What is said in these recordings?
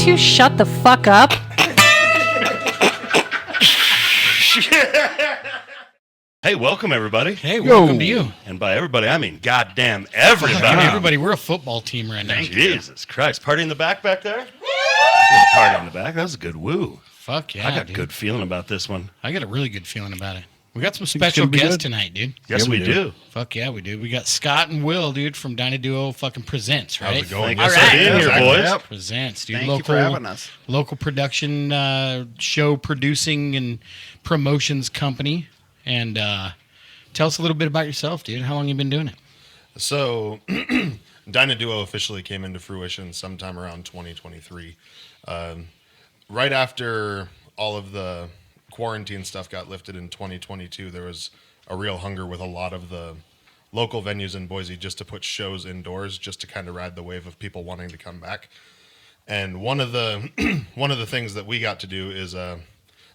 two shut the fuck up? Hey, welcome everybody. Hey, welcome to you. And by everybody, I mean goddamn everybody. Everybody, we're a football team right now. Jesus Christ. Party in the back there? Party in the back. That was a good woo. Fuck yeah, I got dude. a good feeling about this one. I got a really good feeling about it. We got some special guests tonight, dude. Yes, we do. Fuck yeah, we do. We got Scott and Will, dude, from Dynaduo fucking Presents, right? How's it going? All Yes, right. being here, boys. Yep. Presents, dude. Thank you for having us. Local production, show producing and promotions company. And tell us a little bit about yourself, dude. How long you been doing it? So, Dynaduo officially came into fruition sometime around 2023. Right after all of the quarantine stuff got lifted in 2022, there was a real hunger with a lot of the local venues in Boise just to put shows indoors, just to kind of ride the wave of people wanting to come back. And one of the things that we got to do is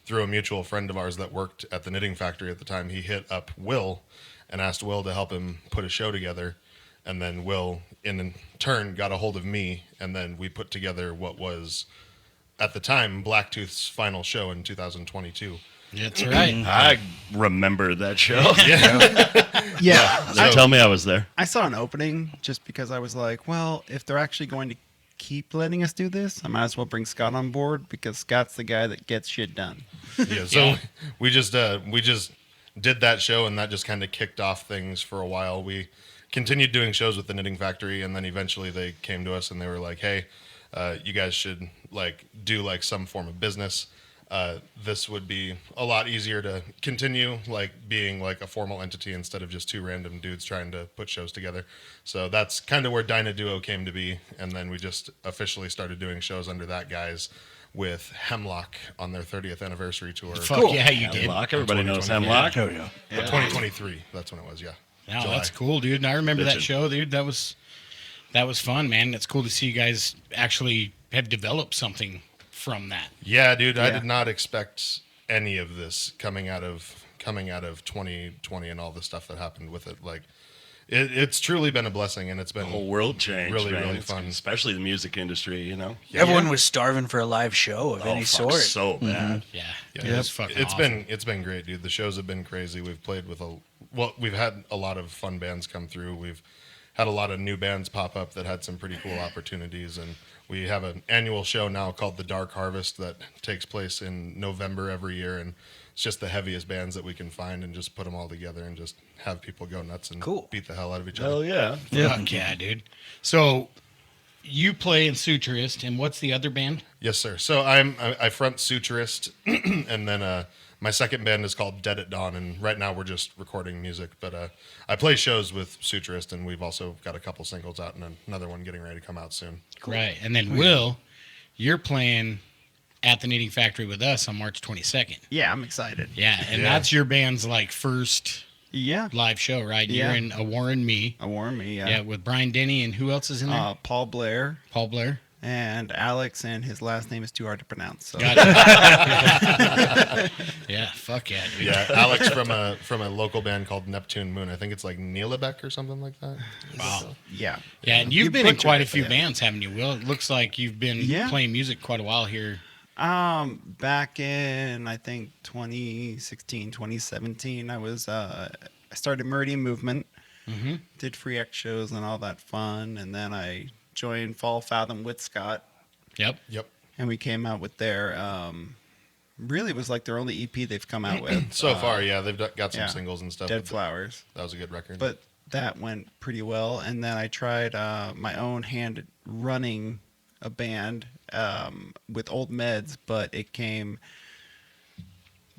through a mutual friend of ours that worked at the knitting factory at the time, he hit up Will and asked Will to help him put a show together. And then Will, in turn, got a hold of me, and then we put together what was, at the time, Blacktooth's final show in 2022. That's right. I remember that show. Yeah. They tell me I was there. I saw an opening just because I was like, well, if they're actually going to keep letting us do this, I might as well bring Scott on board because Scott's the guy that gets shit done. Yeah, so we just did that show, and that just kind of kicked off things for a while. We continued doing shows with the Knitting Factory, and then eventually they came to us and they were like, hey, you guys should do some form of business. This would be a lot easier to continue being a formal entity instead of just two random dudes trying to put shows together. So that's kind of where Dynaduo came to be, and then we just officially started doing shows under that guise with Hemlock on their 30th anniversary tour. Fuck yeah, you did. Hemlock. Everybody knows Hemlock. Oh, yeah. 2023, that's when it was, yeah. No, July. that's cool, dude. And I remember that Bitchin'. show, dude. That was fun, man. It's cool to see you guys actually have developed something from that. Yeah, dude, I Yeah. did not expect any of this coming out of 2020 and all the stuff that happened with it. It's truly been a blessing, and it's been The whole world changed, really, man. really It's- fun. Especially the music industry, you know? Everyone was starving for a live show of any fuck, sort. so bad. Yeah. Yeah, Dude, it's fucking it's awesome. been great, dude. The shows have been crazy. We've played with we've had a lot of fun bands come through. We've had a lot of new bands pop up that had some pretty cool opportunities, and we have an annual show now called the Dark Harvest that takes place in November every year, and it's just the heaviest bands that we can find and just put them all together and just have people go nuts and beat the hell out of each Hell other. yeah. Fuck yeah, dude. So you play in Suturist, and what's the other band? Yes, sir. So I front Suturist, and then my second band is called Dead at Dawn, and right now we're just recording music. But I play shows with Suturist, and we've also got a couple singles out and another one getting ready to come out soon. Right. And then Will, you're playing at the Knitting Factory with us on March 22nd. Yeah, I'm excited. Yeah, and Yeah. that's your band's first Yeah. live show, right? Yeah. You're in A War and Me. A warm me, Yeah, with Brian Denny, and who else is in there? Paul Blair Paul Blair. and Alex, and his last name is too hard to pronounce. So. Got it. Yeah, fuck yeah, dude. Yeah, Alex from a local band called Neptune Moon. I think it's like Neelebeck or something like that. Wow. Yeah. Yeah, and you've You been in butchered quite a it, few yeah. bands, haven't you, Will? It looks like you've been Yeah. playing music quite a while here. Back in, I think, 2016, 2017, I started Meridian Movement, did free X shows and all that fun, and then I joined Fall Fathom with Scott, Yep. Yep. and we came out with their, really it was like their only EP they've come out with. So far, yeah, they've got some yeah. singles and stuff. Dead but Flowers. That was a good record. But that went pretty well, and then I tried my own hand running a band with Old Meds, but it came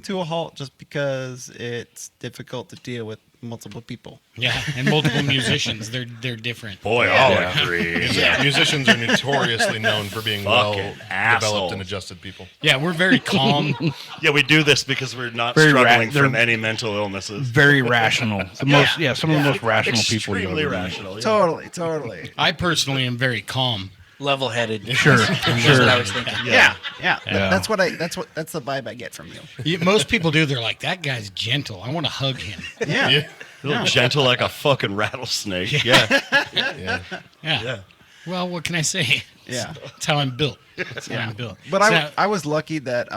to a halt just because it's difficult to deal with multiple people. Yeah, and multiple musicians. They're different. Boy, I'll agree. yeah, musicians are notoriously known for being well Fucking developed assholes. and adjusted people. Yeah, we're very calm. Yeah, we do this because we're not Very struggling they're from any mental illnesses. Very rational. Some of the most rational people you Extremely ever meet. rational. Yeah. Totally. I personally am very calm. Level-headed. Sure. That's what I was thinking. Yeah. Yeah. That's the vibe I get from you. Most people do. They're like, that guy's gentle. I want to hug him. Yeah. Yeah. Gentle like a fucking rattlesnake. Yeah. Yeah. Yeah. Well, what can I say? Yeah. That's how I'm built. That's how I'm built. But So- I was lucky that pretty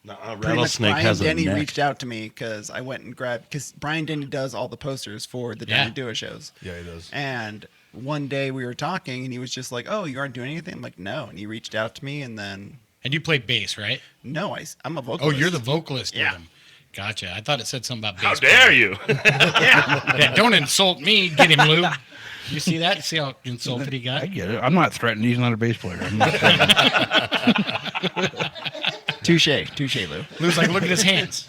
much Rattlesnake Brian has a Denny neck. reached out to me because I went and grabbed, because Brian Denny does all the posters for the Yeah. Dynaduo shows. Yeah, he does. And one day we were talking and he was just like, "Oh, you aren't doing anything?" I'm like, "No." And he reached out to me and then, And you play bass, right? no, I'm a Oh, vocalist. you're the vocalist Yeah. with him. Gotcha. I thought it said something about How bass. dare you? Yeah, don't insult me. Get him, Lou. You see that? You see how insulted he I got? get it. I'm not threatened. He's not a bass player. I'm not threatened. Touche, Lou. Lou's like, look at his hands.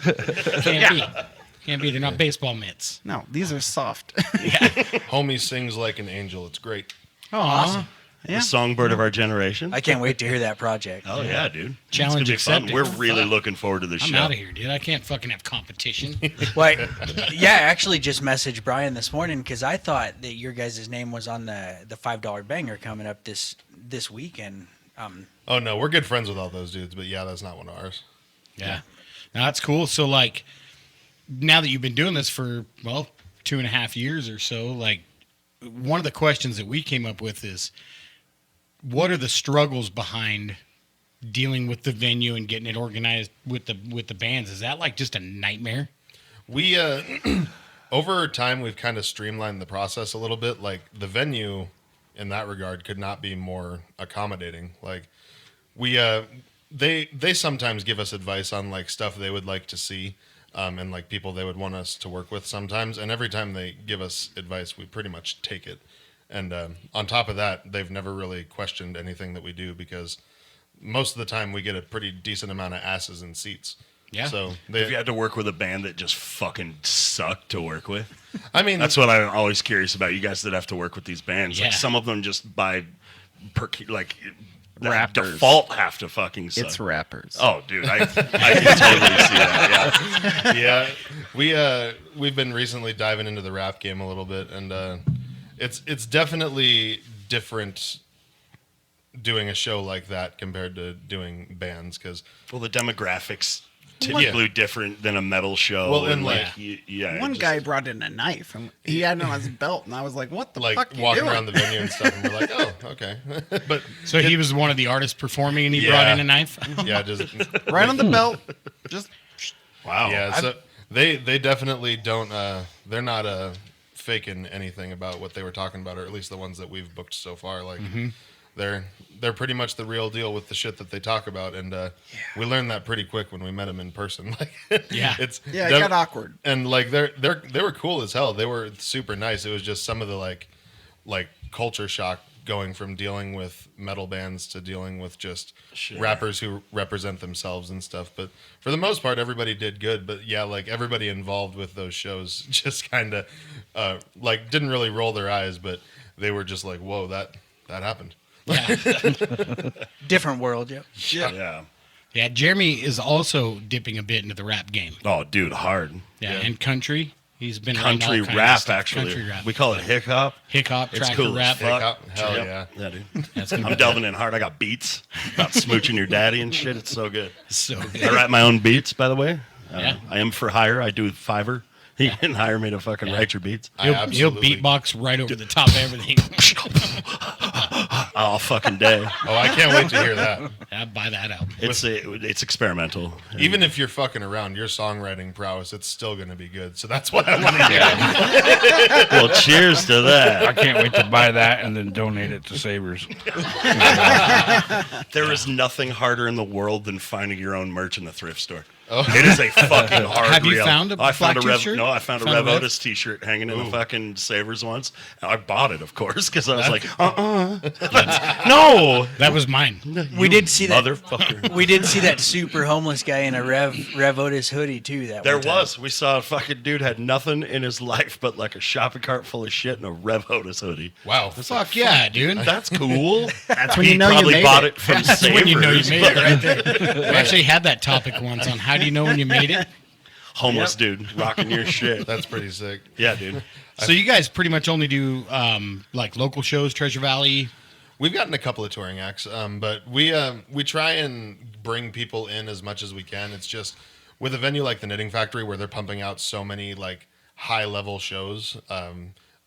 Can't be. They're not baseball mitts. No, these are soft. Homie sings like an angel. It's great. Awesome. Yeah. The songbird of our generation. I can't wait to hear that project. Oh yeah, dude. Challenge It's gonna be accepted. fun. We're really looking forward to the I'm show. out of here, dude. I can't fucking have competition. Well, yeah, I actually just messaged Brian this morning because I thought that your guys' name was on the $5 banger coming up this weekend. Oh no, we're good friends with all those dudes, but yeah, that's not one of ours. Yeah. Now that's cool. So like now that you've been doing this for 2.5 years or so, like one of the questions that we came up with is what are the struggles behind dealing with the venue and getting it organized with the bands? Is that like just a nightmare? We over time we've kind of streamlined the process a little bit. Like the venue in that regard could not be more accommodating. Like we they sometimes give us advice on like stuff they would like to see and like people they would want us to work with sometimes, and every time they give us advice we pretty much take it. And on top of that, they've never really questioned anything that we do because most of the time we get a pretty decent amount of asses in seats. Yeah. So If you had to work with a band that just fucking sucked to work with, I mean, that's what I'm always curious about. You guys that have to work with these bands, Yeah. like some of them just by Rappers. default have to fucking suck. It's rappers. Oh, dude, I can totally see that. Yeah. yeah, we've been recently diving into the rap game a little bit, and it's definitely different doing a show like that compared to doing bands because Well, the demographics typically different than a metal show. Well, and and like- One just- guy brought in a knife and he had it on his belt, and I was like, "What the like fuck you walking doing?" around the venue and stuff, and we're like, oh, okay, but So he was one of the artists performing and he Yeah. brought in a knife? yeah, just right on the belt. Just Wow. yeah. So they definitely don't. They're not faking anything about what they were talking about, or at least the ones that we've booked so far. Like they're pretty much the real deal with the shit that they talk about, and we learned that pretty quick when we met them in person. Like, Yeah. it's it got awkward. and like they were cool as hell. They were super nice. It was just some of the like culture shock going from dealing with metal bands to dealing with just rappers who represent themselves and stuff. But for the most part, everybody did good. But yeah, like everybody involved with those shows just kind of like didn't really roll their eyes, but they were just like, "Whoa, that happened." Yeah. Different world, yeah. Yeah. Yeah, Jeremy is also dipping a bit into the rap game. Oh, dude, hard. Yeah, and country. He's been around Country all kinds of rap, stuff. actually. Country rap. We call it hip hop. Hip hop, It's tracker cool as rap. fuck. Hell Yep. yeah. Yeah, dude. That's gonna I'm be delving in hard. I got beats about smooching your daddy and shit. It's so good. so I good. write my own beats, by the way. Yeah. I am for hire. I do Fiverr. He didn't hire me to fucking write your beats. He'll absolutely- beatbox right over the top of everything. All fucking day. Oh, I can't wait to hear that. I'd buy that album. It's experimental. Even if you're fucking around, your songwriting prowess, it's still going to be good. So that's what I want to hear. Well, cheers to that. I can't wait to buy that and then donate it to Savers. There is nothing harder in the world than finding your own merch in the thrift store. It is a fucking hard. Have you real. found a I found Black a Rev. t-shirt? No, I found a Found a Rev Rev? Otis T-shirt hanging in the fucking Savers once. And I bought it, of course, because I was like, no, That was mine. We did see that. motherfucker. We did see that super homeless guy in a Rev Otis hoodie too. There one time. was. We saw a fucking dude had nothing in his life but like a shopping cart full of shit and a Rev Otis hoodie. Wow. Fuck yeah, dude. That's cool. That's when He you know you probably made bought it. it from That's Savers. when you know you made it right there. We actually had that topic once on how do you know when you made it. Homeless dude rocking your shit. That's pretty sick. Yeah, dude. So you guys pretty much only do like local shows, Treasure Valley. We've gotten a couple of touring acts, but we try and bring people in as much as we can. It's just with a venue like the Knitting Factory where they're pumping out so many like high level shows.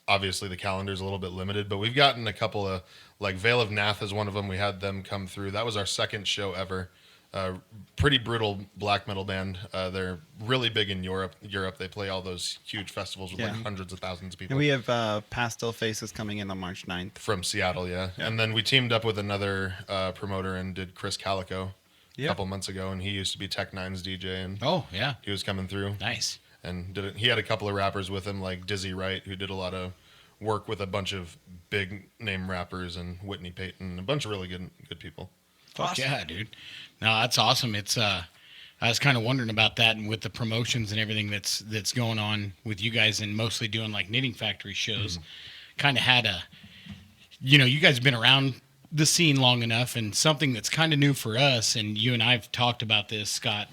obviously the calendar's a little bit limited, but we've gotten a couple of, like Veil of Nath is one of them. We had them come through. That was our second show ever. Pretty brutal black metal band. They're really big in Europe. They play all those huge festivals with like hundreds of thousands of people. And we have Pastel Faces coming in on March 9th. From Seattle, yeah. And then we teamed up with another promoter and did Chris Calico a couple months ago, and he used to be Tech Nine's DJ, and Oh, yeah. he was coming through. Nice. And he had a couple of rappers with him, like Dizzy Wright, who did a lot of work with a bunch of big name rappers, and Whitney Payton, a bunch of really good people. Fuck yeah, dude. No, that's awesome. It's I was kind of wondering about that, and with the promotions and everything that's going on with you guys, and mostly doing like Knitting Factory shows, kind of had a, you guys have been around the scene long enough, and something that's kind of new for us, and you and I've talked about this, Scott,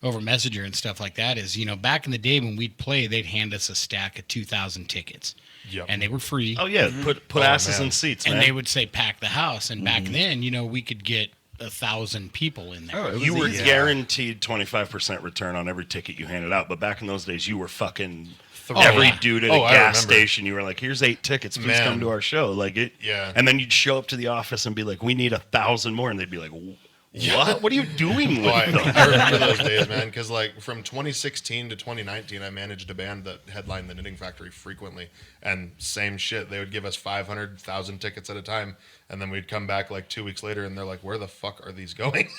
over Messenger and stuff like that, is, back in the day when we'd play, they'd hand us a stack of 2,000 tickets. Yep. And they were free. Oh yeah, put asses in seats, And man. they would say pack the house. And back then, we could get 1,000 people in there. You were guaranteed 25% return on every ticket you handed out, but back in those days, you were fucking every dude at a gas station. You were like, "Here's 8 tickets. Please come to our show." Like it. Yeah. And then you'd show up to the office and be like, "We need 1,000 more," and they'd be like, "What? What are you doing with them?" I remember those days, man, because like from 2016 to 2019, I managed a band that headlined the Knitting Factory frequently, and same shit. They would give us 500,000 tickets at a time, and then we'd come back like 2 weeks later, and they're like, "Where the fuck are these going?"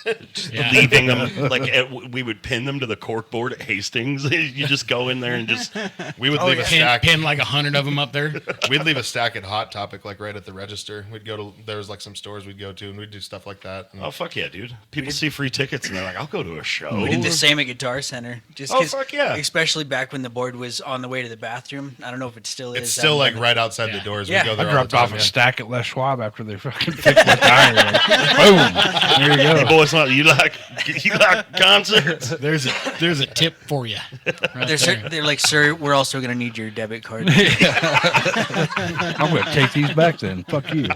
Leaving them we would pin them to the cork board at Hastings. You just go in there and just We would leave a stack. Pin like 100 of them up there. We'd leave a stack at Hot Topic, like right at the register. We'd go to there was like some stores we'd go to, and we'd do stuff like that. And oh fuck yeah, dude! People see free tickets and they're like, "I'll go to a show." We did the same at Guitar Center. Just Oh, 'cause- fuck yeah. Especially back when the board was on the way to the bathroom. I don't know if it still is. it's still like right outside the Yeah. doors. Yeah. We go I there all dropped the time, off a yeah. stack at Les Schwab after they fucking fixed my tire. Like, boom. There you Hey go. boys, you like concerts? There's a tip for you. They're like, "Sir, we're also going to need your debit card." I'm going to take these back then. Fuck you.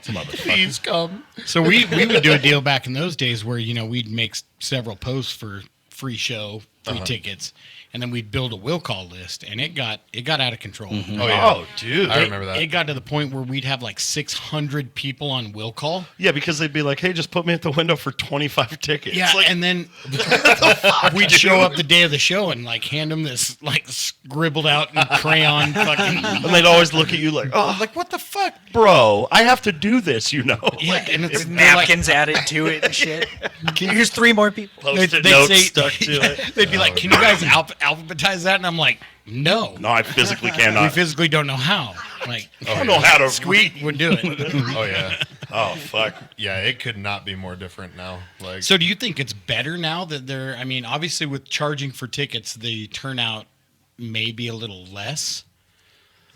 Please come. So we would do a deal back in those days where, we'd make several posts for free show, free tickets, and then we'd build a will call list, and it got out of control. Oh yeah. Oh, dude. I remember that. It got to the point where we'd have like 600 people on will call. Yeah, because they'd be like, "Hey, just put me at the window for 25 tickets." Yeah, Like, and then we'd show up the day of the show and like hand them this like scribbled out in crayon fucking. and they'd always look at you like, "Oh, Like, what the fuck? bro, I have to do this, Yeah, and it's With napkins added to it and shit. Here's 3 more people. Post-it they'd notes say- stuck to it." They'd be like, "Can you guys alphabetize that?" And I'm like, "No, No, I physically we cannot. physically don't know how." Like, I don't know how to Squeak would do it. Oh yeah. Oh fuck. Yeah, it could not be more different now. Like So, do you think it's better now that they're? I mean, obviously, with charging for tickets, the turnout may be a little less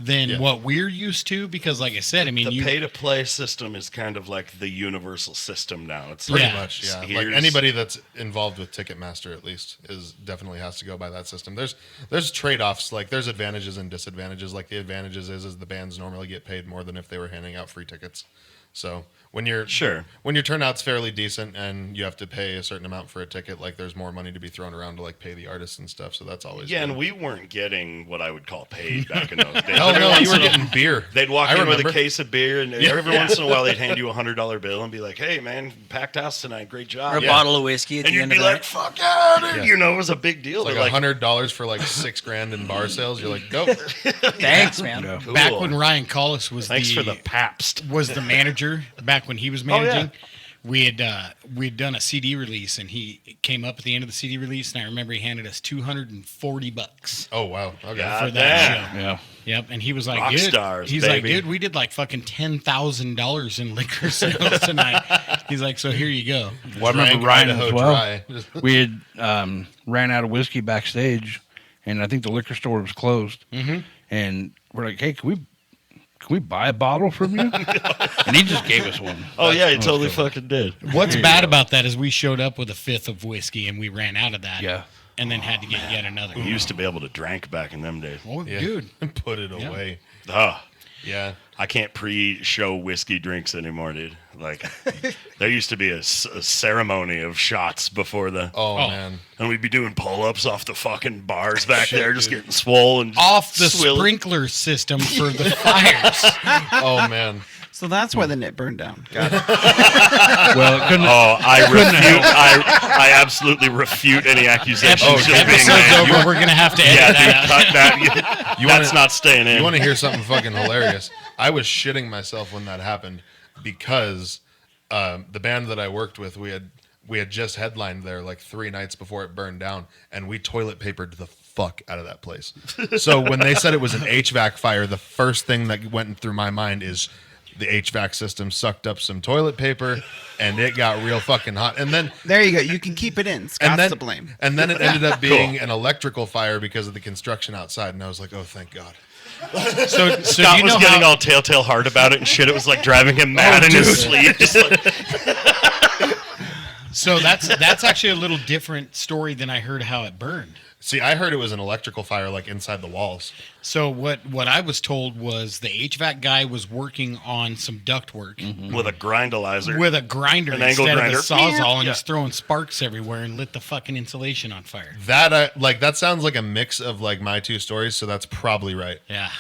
than what we're used to. Because, like I said, I mean, The pay-to-play system is kind of like the universal system now. It's like, Yeah. pretty much, yeah. Like here's- anybody that's involved with Ticketmaster, at least, is definitely has to go by that system. There's trade-offs. Like there's advantages and disadvantages. Like the advantages is the bands normally get paid more than if they were handing out free tickets. So when your turnout's fairly decent and you have to pay a certain amount for a ticket, like there's more money to be thrown around to like pay the artists and stuff. So that's always Yeah, good. and we weren't getting what I would call paid back in those days. Oh Every no, once you were in a- getting beer. They'd walk I in with remember. a case of beer, and every once in a while they'd hand you $100 bill and be like, "Hey, man, packed house tonight, great job." Or a bottle of whiskey at And the you'd end be of the like, night. "Fuck yeah, dude!" You know, it was a big deal. Like They're $100 for like $6,000 in bar sales. You're like, go. Thanks, man. Yeah. cool. back when Ryan Collis was Thanks for the Pabst. was the manager back when he was managing. We'd done a CD release, and he came up at the end of the CD release, and I remember he handed us $240 Oh wow. Okay. God for that damn. show. Yeah. Yep, and he was like, Rock "Dude," stars, he's like, baby. "Dude, we did like fucking $10,000 in liquor sales tonight." He's like, "So here you go." Well, I remember Drank Ryan Idaho as well. Dry. We had ran out of whiskey backstage, and I think the liquor store was closed. Mm-hmm. And we're like, "Hey, can we buy a bottle from you?" And he just gave us one. Oh yeah, he That's totally cool. fucking did. What's Here you bad go. about that is we showed up with a fifth of whiskey, and we ran out of that. Yeah. And then had to get yet another. We used to be able to drink back in them days. Oh, Yeah. dude. Put it away. Ah, Yeah. I can't pre-show whiskey drinks anymore, dude. Like, there used to be a ceremony of shots before the... Oh, man. And we'd be doing pull-ups off the fucking bars back there, just getting swollen. Off the sprinkler system for the fires. Oh, man. So that's why the knit burned down. Got it. Well, it couldn't. I absolutely refute any accusations. Episode's over. We're going to have to edit that out. Cut that. That's not staying in. You want to hear something fucking hilarious? I was shitting myself when that happened because the band that I worked with, we had just headlined there like 3 nights before it burned down, and we toilet papered the fuck out of that place. So when they said it was an HVAC fire, the first thing that went through my mind is the HVAC system sucked up some toilet paper, and it got real fucking hot. And then There you go. You can keep it in. Scott's to blame. And then it ended up being an electrical fire because of the construction outside, and I was like, oh, thank God. So Scott you know was getting how, all telltale hard about it and shit. It was like driving him mad in his sleep. Just like, So that's actually a little different story than I heard how it burned. See, I heard it was an electrical fire like inside the walls. So what I was told was the HVAC guy was working on some ductwork with a grindalizer. with a grinder An angle instead grinder. of a sawzall, and Yeah. he's throwing sparks everywhere and lit the fucking insulation on fire. That that sounds like a mix of like my 2 stories, so that's probably right. Yeah.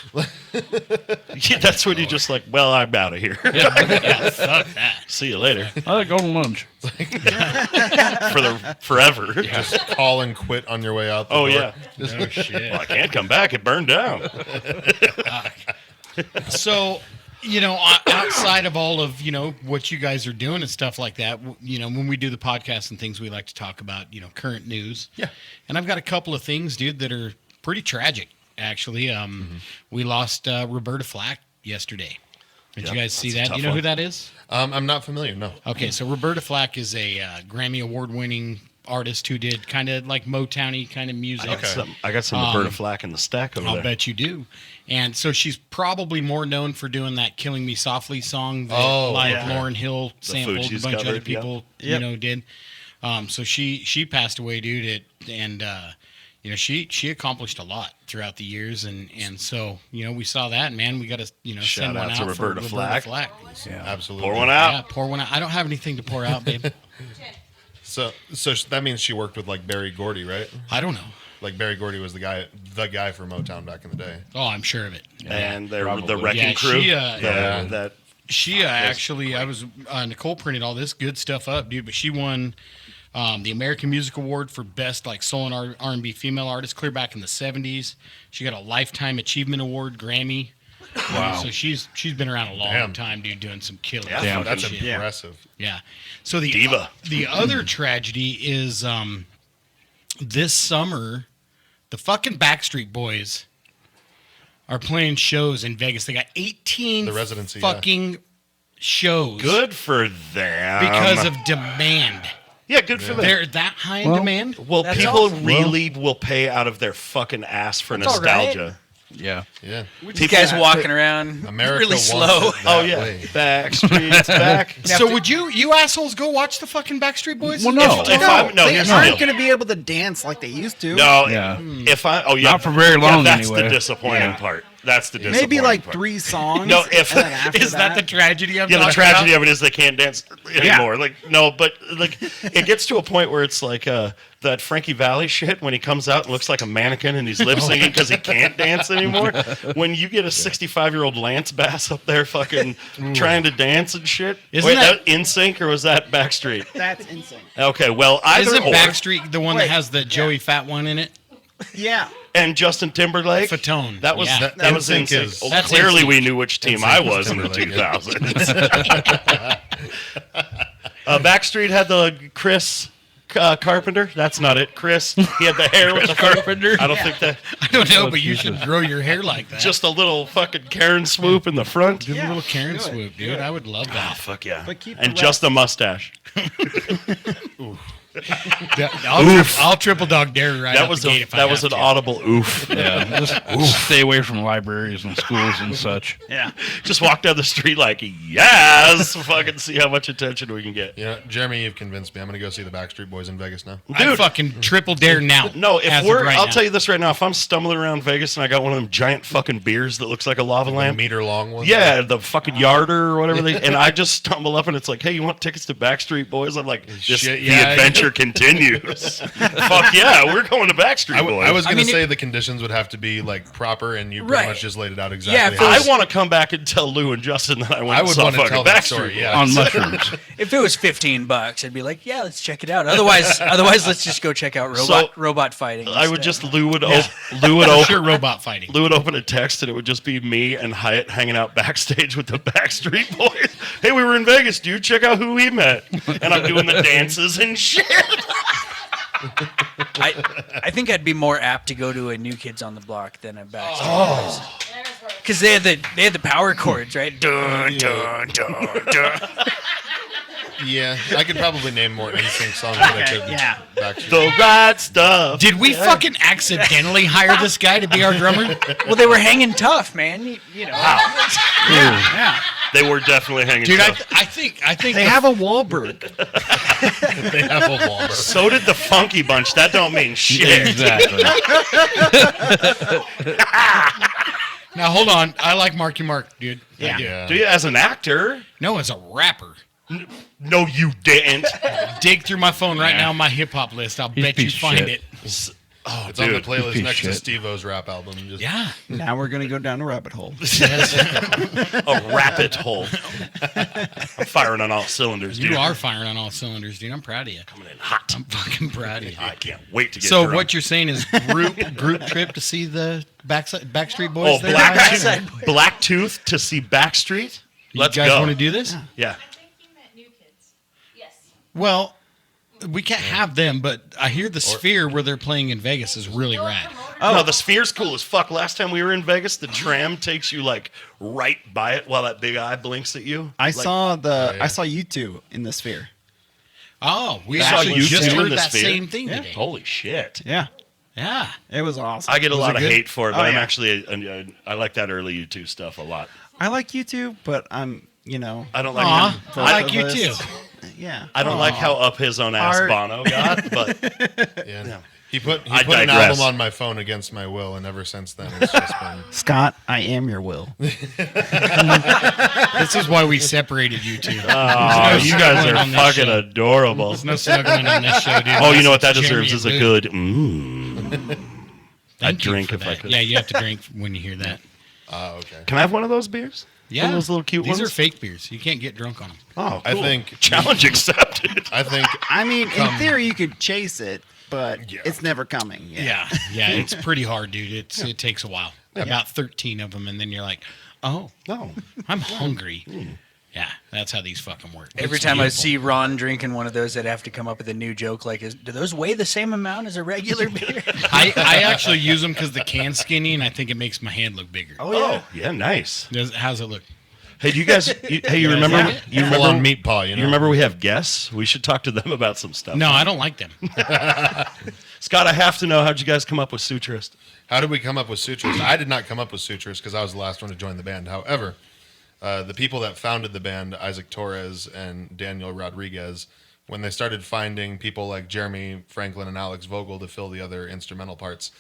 Yeah, that's when you just like, well, I'm out of here. Yeah, fuck that. See you later. I like going to lunch. Forever. Just call and quit on your way out the Oh, door. yeah. No shit. Well, I can't come back. It burned down. So, outside of all of, what you guys are doing and stuff like that, when we do the podcast and things, we like to talk about, current news. Yeah. And I've got a couple of things, dude, that are pretty tragic, actually. We lost Roberta Flack yesterday. Did you guys see that's a that? tough You know one. who that is? I'm not familiar, no. Okay, so Roberta Flack is a Grammy Award-winning artist who did kind of like Motown-y kind of music. I got some Roberta Flack in the stack over I'll there. bet you do. And so she's probably more known for doing that "Killing Me Softly" song that Lauryn Hill sampled, Fugees a bunch of other covered, people, did. So she passed away, dude. She accomplished a lot throughout the years, and so we saw that, man. We got to Shout send one out to out for Roberta Roberta Flack. Flack. Yeah, absolutely. Pour one out. Yeah, pour one out. I don't have anything to pour out, babe. So that means she worked with like Berry Gordy, right? I don't know. Like Berry Gordy was the guy for Motown back in the day. Oh, I'm sure of it. And they're the Probably. Wrecking Yeah, Crew. she, that She actually, I was Nicole printed all this good stuff up, dude. But she won the American Music Award for best like soul and R&B female artist, clear back in the '70s. She got a Lifetime Achievement Award, Grammy. Wow! So she's been around a long time, dude, doing some killer. Yeah, That's shit. impressive. Yeah. So the Diva. The other tragedy is this summer, the fucking Backstreet Boys are playing shows in Vegas. They got 18 The residency, fucking shows. good for them. Because of demand. yeah, good for them. They're that high in demand. Well, That's people awesome. really will pay out of their fucking ass for That's all right. nostalgia. Yeah. Yeah. These guys walking around America really wants slow. it that Oh yeah, way. Backstreet's back. So would you assholes go watch the fucking Backstreet Boys? Well, no. If I'm, no, they here's the aren't deal. going to be able to dance like they used to. No, Yeah. if I Not for very long, that's anyway. the disappointing Yeah. part. That's the disappointing Maybe like part. 3 songs. No, if and then after Is that the tragedy I'm yeah, the talking tragedy about? of it is they can't dance anymore. Like no, but like it gets to a point where it's like that Frankie Valli shit when he comes out and looks like a mannequin and he's lip syncing because he can't dance anymore. When you get a 65-year-old Lance Bass up there fucking trying to dance and shit. Isn't Wait, that- NSYNC or was that Backstreet? That's insane. Okay, well either Isn't or. Backstreet the one that Wait, has the Joey Fat one in it? Yeah. And Justin Timberlake. Fatone. That was Yeah. that was NSYNC NSYNC. is- Oh, That's clearly, NSYNC. we knew which team I was in the Timberlake. 2000s. Backstreet had the Chris Carpenter. That's not it. Chris. He had the hair with the Carpenter? I don't think that. I don't know, but you should grow your hair like that. Just a little fucking Karen swoop in the front. Give a little Karen do it. swoop, dude. I would love Oh that. fuck yeah! But keep And the just a mustache. I'll triple dog dare right That out was the gate if I that was have an to. audible oof. Yeah, just stay away from libraries and schools and such. Yeah. Just walk down the street like, yes, fucking see how much attention we can get. You know, Jeremy, you've convinced me. I'm gonna go see the Backstreet Boys in Vegas now. I fucking triple dare now. No, as if of we're, right I'll now. tell you this right now. If I'm stumbling around Vegas and I got one of them giant fucking beers that looks like a lava The lamp, meter long one. yeah, the fucking yarder or whatever they, and I just stumble up and it's like, hey, you want tickets to Backstreet Boys? I'm like, Shit, the yeah. adventure continues. Fuck yeah, we're going to Backstreet Boys. I was gonna mean, say the conditions would have to be like proper, and you pretty Right. much just laid it out exactly. Yeah, if how it I was- want to come back and tell Lou and Justin that I went I and would saw want to fucking tell that Backstreet story. Boys. Yeah, On mushrooms. If it was $15, I'd be like, yeah, let's check it out. Otherwise, let's just go check out robot fighting. I would instead. just Lou would open Sure, robot fighting. Lou would open a text and it would just be me and Hyatt hanging out backstage with the Backstreet Boys. Hey, we were in Vegas, dude. Check out who we met. And I'm doing the dances and shit. I think I'd be more apt to go to a New Kids on the Block than a Backstreet Boys. Because they had the power chords, right? Dun, dun, dun, dun. yeah. I could probably name more NSYNC songs than I could. yeah. Backstreet. The right stuff. Did we fucking accidentally hire this guy to be our drummer? Well, they were hanging tough, man. You know. Yeah. They were definitely hanging Dude, tough. I think They have a Wahlberg. They have a Wahlberg. So did the Funky Bunch. That don't mean shit. Exactly. now hold on. I like Marky Mark, dude. Yeah. I do. Yeah. Do you, as an actor? No, as a rapper. No, you didn't. Dig through my phone right now, my hip hop list. I'll He's a bet you piece of find shit. it. Oh, It's on the dude. playlist piece next to shit. Steve-O's rap album. Just, Yeah. Now we're gonna go down a rabbit hole. A rabbit hole. I'm firing on all cylinders, dude. You are firing on all cylinders, dude. I'm proud of you. coming in hot. I'm fucking proud of you. I can't wait to get So drunk. what you're saying is group trip to see the Backstreet Oh, Boys? there? Blacktooth to see Backstreet? Let's you guys go. want to do this? Yeah. I think you meant New Kids. Yes. Well, we can't have them, but I hear the Sphere where they're playing in Vegas is really rad. No, the Sphere's cool as fuck. Last time we were in Vegas, the tram takes you like right by it while that big eye blinks at you. I Like, saw you two in the Sphere. Oh, we Saw actually you just two in heard the that Sphere? same thing today. Holy shit. Yeah, Yeah. it was awesome. I get a Was lot it of good? hate for it, but Oh, I'm yeah. actually, I like that early U2 stuff a lot. I like you two, but I'm, you know, I don't like Aw, him. I like you both of too. us. Yeah. I don't like how up his own ass Art. Bono got, but Yeah. He put I an digress. album on my phone against my will, and ever since then it's just been. Scott, I am your will. This is why we separated you two. oh, you guys snuggling are on this fucking show. adorable. There's no snuggling on this show, dude. Oh, you know what that Jeremy deserves is a and Lou. good. I'd Thank you drink for if I that. could. Yeah, you have to drink when you hear that. Okay. Can I have one of those beers? Yeah, One of those little cute These ones? are fake beers. You can't get drunk on them. Oh, I cool. think Challenge accepted. I think I mean, in theory, you could chase it, but it's never coming. Yeah, it's pretty hard, dude. It takes a while. About 13 of them, and then you're like, oh, No. I'm hungry. Yeah, that's how these fucking work. Every It's time I beautiful. see Ron drinking one of those, I'd have to come up with a new joke like, do those weigh the same amount as a regular beer? I actually use them because the can's skinny, and I think it makes my hand look bigger. Oh, yeah, nice. How's it look? Hey, do you guys? You remember? like it? You full remember on meat paw. You know. You remember we have guests? We should talk to them about some stuff. No, I don't like them. Scott, I have to know, how'd you guys come up with Sutrist? How did we come up with Sutures? I did not come up with Sutures because I was the last one to join the band. However, the people that founded the band, Isaac Torres and Daniel Rodriguez, when they started finding people like Jeremy Franklin and Alex Vogel to fill the other instrumental parts,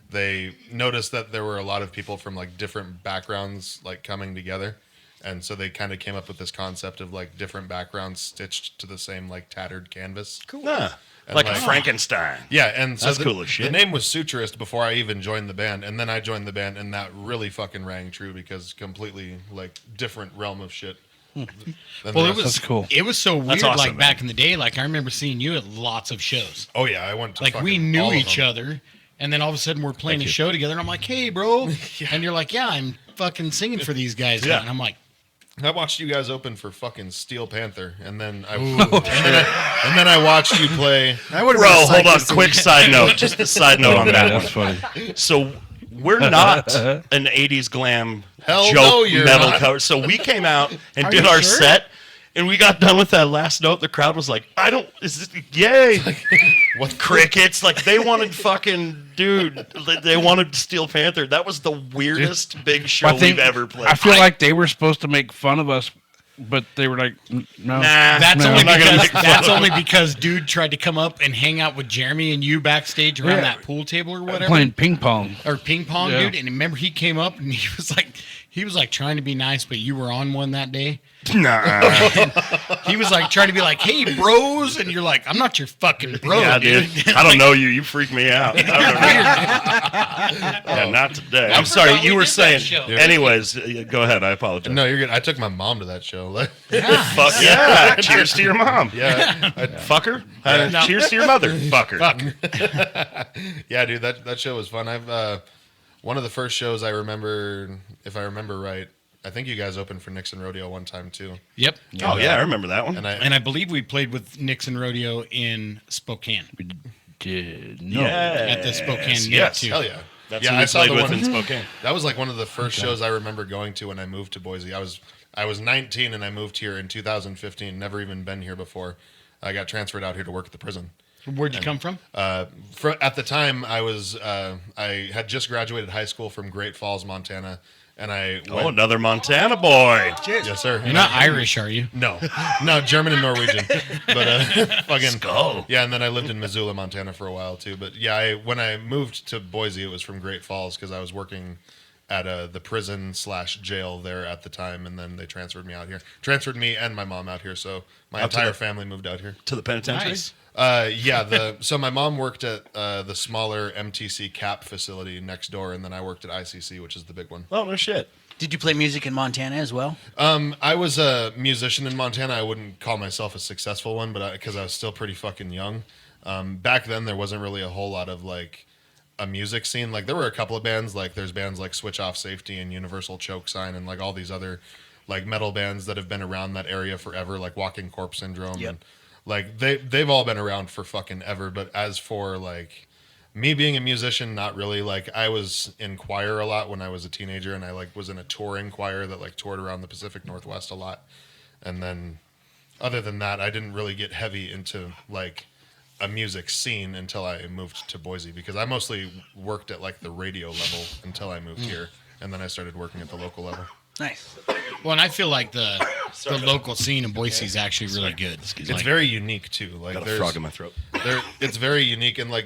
they noticed that there were a lot of people from like different backgrounds like coming together. And so they kind of came up with this concept of like different backgrounds stitched to the same like tattered canvas. Cool. And Like like- Frankenstein. Yeah, and so That's cool as shit. The name was Suturist before I even joined the band, and then I joined the band, and that really fucking rang true because completely like different realm of shit. than the Well, it rest. was That's cool. It was so weird. That's awesome, like man. back in the day, like I remember seeing you at lots of shows. Oh yeah, I went to Like we fucking knew all of each them. other, and then all of a sudden we're playing Thank a you. show together, and I'm like, "Hey, bro," and you're like, "Yeah, I'm fucking singing for these guys." Yeah. Yeah, and I'm like, I watched you guys open for fucking Steel Panther, and then I watched you play. I would Bro, hold on. Quick side note. Just a side note on Yeah, that that's one. funny. So we're not an 80s glam Hell joke no, you're metal not. cover. So we came out and Are did you our sure? set, And we got done with that last note. The crowd was like, is this, yay. What Crickets. Like, they wanted fucking, dude, they wanted Steel Panther. That was the weirdest big show we've ever played. I feel like they were supposed to make fun of us, but they were like, no. That's no, only I'm not gonna because make that's only because dude tried to come up and hang out with Jeremy and you backstage around that pool table or whatever. playing ping pong. Or ping pong, Yeah. dude. And remember, he came up and he was like trying to be nice, but you were on one that day. Nah. He was like trying to be like, "Hey, bros," and you're like, "I'm not your fucking bro, Yeah, dude." dude. I don't know you. You freak me out. Yeah, not today. I'm sorry. forgot You we were did that saying. show. Anyways, go ahead. I apologize. No, you're good. I took my mom to that show. Like, Fuck yeah. Cheers to your mom. yeah, Fucker. Cheers to your mother. Fucker. Fuck. yeah, dude. That show was fun. I've one of the first shows I remember, if I remember right. I think you guys opened for Nixon Rodeo one time too. Yep. Oh, yeah. I remember that one. And I believe we played with Nixon Rodeo in Spokane We did no. at the Spokane Net yes. too. hell yeah. That's yeah, who we I saw played the with one in Spokane. That was like one of the first shows I remember going to when I moved to Boise. I was 19 and I moved here in 2015. Never even been here before. I got transferred out here to work at the prison. Where'd you come from? At the time, I had just graduated high school from Great Falls, Montana, and I went. Oh, another Montana boy. Yes, sir. You're not Irish, are you? No, German and Norwegian. But fucking Skull. yeah, and then I lived in Missoula, Montana for a while too. But yeah, when I moved to Boise, it was from Great Falls because I was working at the prison / jail there at the time, and then they transferred me out here. Transferred me and my mom out here, so my Out to entire the- family moved out here. To the penitentiary. Nice. So my mom worked at the smaller MTC CAP facility next door, and then I worked at ICC, which is the big one. Oh, no shit. Did you play music in Montana as well? I was a musician in Montana. I wouldn't call myself a successful one, but because I was still pretty fucking young. Back then, there wasn't really a whole lot of like a music scene. Like there were a couple of bands, like there's bands like Switch Off Safety and Universal Choke Sign, and like all these other like metal bands that have been around that area forever, like Walking Corpse Syndrome. Yep. And, like they've all been around for fucking ever. But as for like me being a musician, not really. Like I was in choir a lot when I was a teenager, and I like was in a touring choir that like toured around the Pacific Northwest a lot. And then other than that, I didn't really get heavy into like a music scene until I moved to Boise, because I mostly worked at like the radio level until I moved here, and then I started working at the local level. Nice. Well, and I feel like the local scene in Boise is actually really good. It's very unique too. Like Got a there's frog in my throat. it's very unique, and like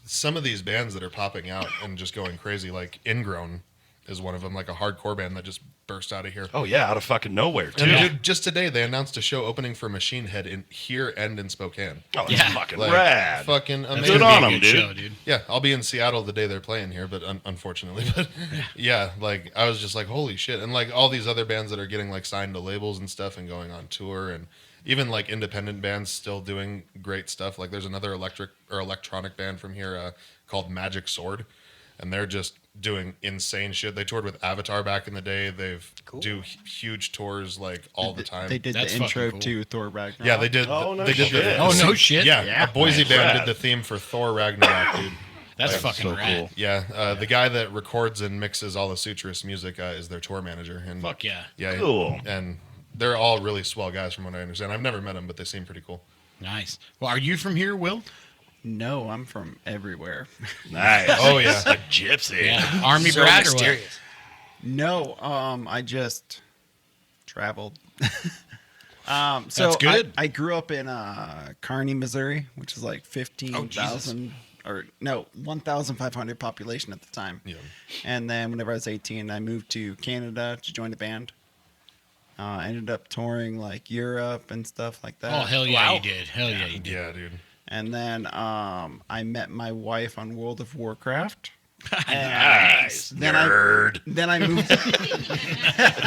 some of these bands that are popping out and just going crazy, like Ingrown is one of them, like a hardcore band that just burst out of here. Oh, yeah. Out of fucking nowhere, too. And dude, just today they announced a show opening for Machine Head in here and in Spokane. Oh, it's Yeah. fucking Like, rad. fucking That's amazing. Good gonna on be a 'em, good dude. show, dude. Yeah, I'll be in Seattle the day they're playing here, but unfortunately, but yeah, like I was just like, holy shit, and like all these other bands that are getting like signed to labels and stuff and going on tour, and even like independent bands still doing great stuff. Like there's another electronic band from here called Magic Sword, and they're just doing insane shit. They toured with Avatar back in the day. They've do huge tours like all the time. They did That's the intro fucking cool. to Thor Ragnarok. Yeah, they did. Oh, no they did shit. Oh, no shit. Yeah, a Boise band Rad. did the theme for Thor Ragnarok, dude. That's fucking so rad. cool. Yeah, the guy that records and mixes all the Suturous music is their tour manager. And Fuck yeah. yeah, Cool. And they're all really swell guys, from what I understand. I've never met them, but they seem pretty cool. Nice. Well, are you from here, Will? No, I'm from everywhere. Nice. Oh, yeah. A gypsy. Yeah. Army So brat or what? mysterious. No, I just traveled. So That's good. I grew up in Kearney, Missouri, which is like 15,000 or no 1,500 population at the time. Yeah. And then whenever I was 18, I moved to Canada to join a band. I ended up touring like Europe and stuff like that. Oh, hell yeah, Wow. you did. Hell yeah, you did. Yeah, dude. And then I met my wife on World of Warcraft. Nice. Then Nerd. Then I moved.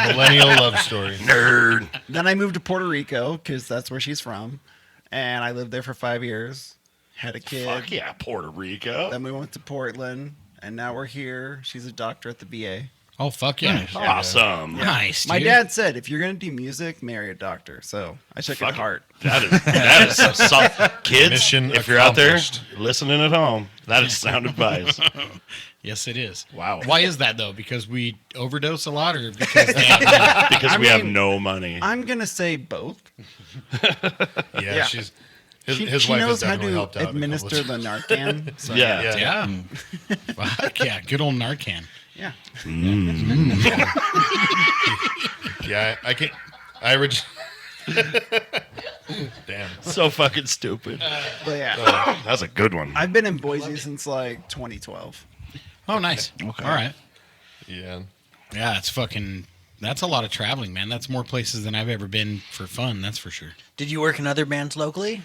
Millennial love story. Nerd. Then I moved to Puerto Rico because that's where she's from, and I lived there for 5 years. Had a kid. Fuck yeah, Puerto Rico. Then we went to Portland, and now we're here. She's a doctor at the VA. Oh, fuck yeah. Nice. Awesome. Nice, dude. My dad said, if you're gonna do music, marry a doctor. So I took it Fuck to it. heart. That is some soft kids. Mission if you're out there accomplished. listening at home, that is sound advice. Yes, it is. Wow. Why is that, though? Because we overdose a lot or because they have money? Because we have no money. I'm gonna say both. Yeah, she's his She wife has knows how definitely to helped out. administer the Narcan. So, Yeah. Yeah. Fuck yeah. Good old Narcan. yeah. Yeah, I can't. I originally. Damn. So fucking stupid. But yeah, That's a good one. I've been in Boise since like 2012. Oh, nice. Okay. All right. Yeah. Yeah, that's a lot of traveling, man. That's more places than I've ever been for fun, that's for sure. Did you work in other bands locally?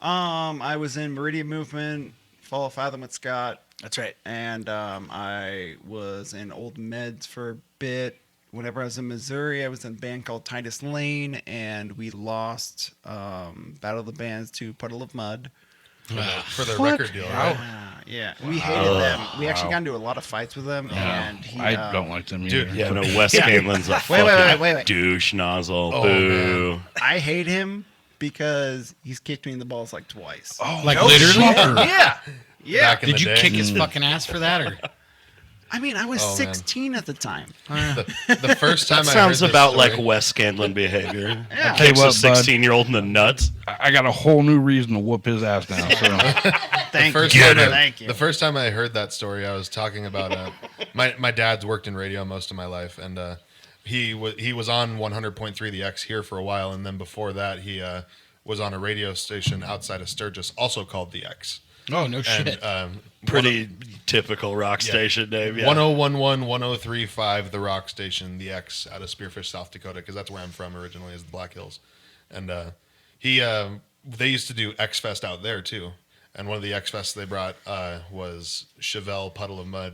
I was in Meridian Movement, Fall of Fathom with Scott, That's right. and I was in Old Meds for a bit. Whenever I was in Missouri, I was in a band called Titus Lane, and we lost Battle of the Bands to Puddle of Mud. For the record deal, right? Yeah, we hated them. We actually got into a lot of fights with them, and he, I don't like them either. Dude, Yeah, no, Wes Scanlon's a Wait, fucking wait. douche nozzle. Oh, Boo. man. I hate him because he's kicked me in the balls like twice. Oh, Like literally? Yeah. Yeah. Back in Did the you day. kick his fucking ass for that? Or I mean, I was Oh, man. 16 at the time. The first time That I sounds heard this about story, like Wes Scanlon behavior. Yeah. Tell you Kicks a what, bud. 16-year-old in the nuts. I got a whole new reason to whoop his ass now. So Thank first you. time Thank you. The first time I heard that story, I was talking about my dad's worked in radio most of my life, and he was on 100.3 The X here for a while, and then before that he was on a radio station outside of Sturgis, also called The X. oh no shit. And Pretty typical rock station name. Yeah. 1011 1035 The Rock Station, The X, out of Spearfish, South Dakota, because that's where I'm from originally, is the Black Hills. And they used to do X Fest out there too. And one of the X Fests they brought was Chevelle, Puddle of Mud,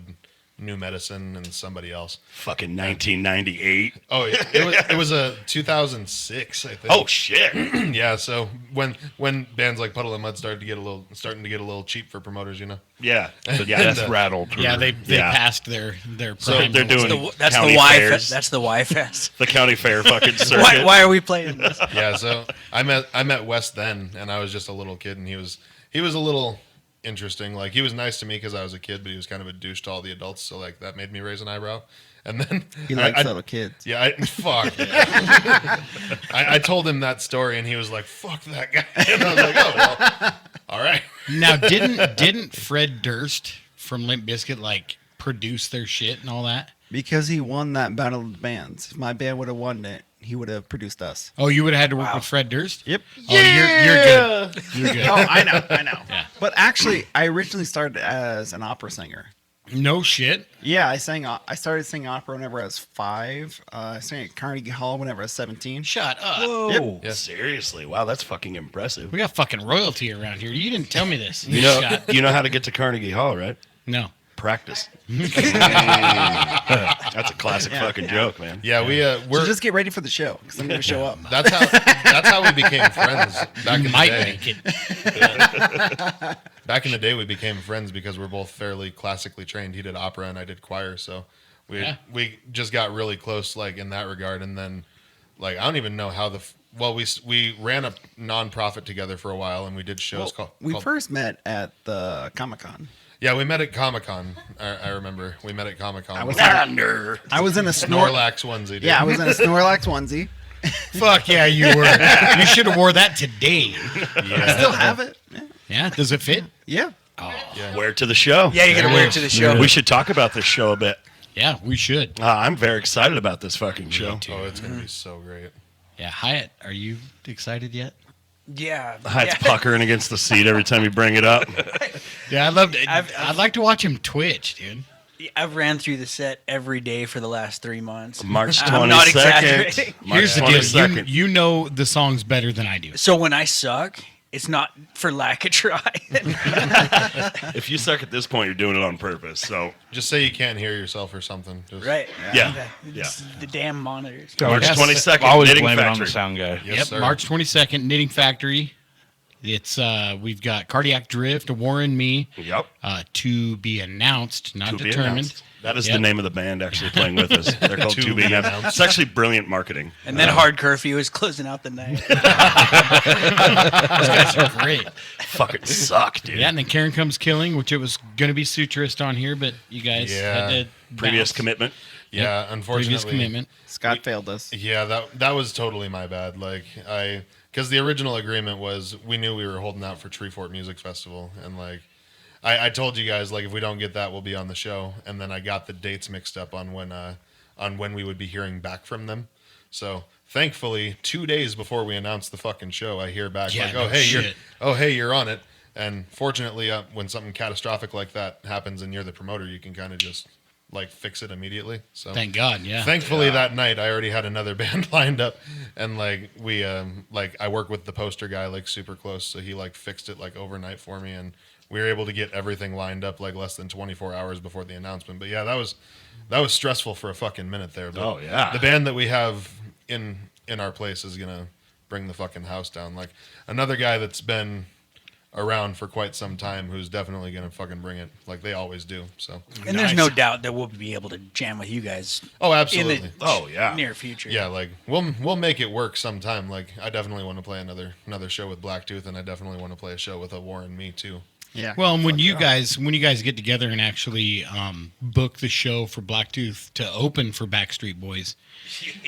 New Medicine, and somebody else. Fucking 1998. Oh, yeah. It was a 2006, I think. Oh shit. Yeah. So when bands like Puddle of Mud starting to get a little cheap for promoters, you know. Yeah. So, yeah, Death that's Rattle tour. Yeah, they Yeah. passed their So prime. they're doing That's county the Y. fairs. That's the Y Fest. The county fair fucking circuit. Why are we playing this? Yeah. So I met Wes then, and I was just a little kid, and he was a little interesting. Like, he was nice to me because I was a kid, but he was kind of a douche to all the adults. So like that made me raise an eyebrow. And then He likes little kids. Yeah, fuck. I told him that story, and he was like, "Fuck that guy." And I was like, "Oh well, all right." Now didn't Fred Durst from Limp Bizkit like produce their shit and all that? Because he won that Battle of the Bands. If my band would have won it, he would have produced us. Oh, you would have had to work with Fred Durst? Yep. Oh, you're good. You're good. Oh, I know. Yeah. But actually, I originally started as an opera singer. No shit. Yeah, I started singing opera whenever I was 5. I sang at Carnegie Hall whenever I was 17. Shut up. Whoa. Yeah. Seriously. Wow, that's fucking impressive. We got fucking royalty around here. You didn't tell me this. You know, Shut. you know how to get to Carnegie Hall, right? No. Practice. That's a classic fucking joke, man. Yeah, So we're just get ready for the show because I'm going to show up. that's how we became friends back in the Might day. make it. Back in the day, we became friends because we're both fairly classically trained. He did opera and I did choir, so we just got really close, like, in that regard. And then, like, I don't even know how we ran a nonprofit together for a while, and we did shows We called first met at the Comic-Con. Yeah, we met at Comic-Con. I remember we met at Comic-Con. I was in a Snorlax onesie. Dude. Yeah, I was in a Snorlax onesie. Fuck yeah, you were. You should have wore that today. I still have it. Yeah, does it fit? Yeah. Wear it to the show. Yeah, you got to wear it to the show. We should talk about this show a bit. Yeah, we should. I'm very excited about this fucking show. Oh, it's gonna be so great. Yeah, Hyatt, are you excited yet? Yeah. It's puckering against the seat every time you bring it up. Yeah, I'd like to watch him twitch, dude. I've ran through the set every day for the last 3 months. March 22nd. I'm not exaggerating. Here's the deal. 22nd. You know the songs better than I do. So when I suck, it's not for lack of trying. If you suck at this point, you're doing it on purpose. So Just say you can't hear yourself or something. Just, Right. Yeah. It's the damn monitors. March Yes. 22nd. Always Knitting blame it on Factory. the sound guy. Yes, Yep, sir. March 22nd, Knitting Factory. It's we've got Cardiac Drift, Warren Me, Yep. to be announced, not To be determined. announced. That is the name of the band actually playing with us. They're called To Be Announced. It's actually brilliant marketing. And then Hard Curfew is closing out the night. Those guys are great. Fucking suck, dude. Yeah, and then Karen Comes Killing, which it was going to be Suturist on here, but you guys had to Previous bounce. commitment. Yeah, unfortunately. Previous commitment. Scott failed us. Yeah, that was totally my bad. Like because the original agreement was we knew we were holding out for Treefort Music Festival, and like I told you guys like if we don't get that, we'll be on the show, and then I got the dates mixed up on when we would be hearing back from them. So thankfully, 2 days before we announced the fucking show, I hear back Yeah, like, no shit. you're on it. And fortunately, when something catastrophic like that happens and you're the promoter, you can kind of just like fix it immediately. So Thank God, yeah. thankfully that night I already had another band lined up, and like we like I work with the poster guy like super close, so he like fixed it like overnight for me, and we were able to get everything lined up like less than 24 hours before the announcement. But yeah, that was stressful for a fucking minute there. But Oh, yeah. the band that we have in our place is gonna bring the fucking house down. Like another guy that's been around for quite some time who's definitely gonna fucking bring it like they always do. So And there's no doubt that we'll be able to jam with you guys oh in absolutely. the near future. Yeah, like we'll make it work sometime. Like I definitely want to play another show with Blacktooth, and I definitely want to play a show with a War and Me too. Yeah. Well, and when you guys get together and actually book the show for Blacktooth to open for Backstreet Boys,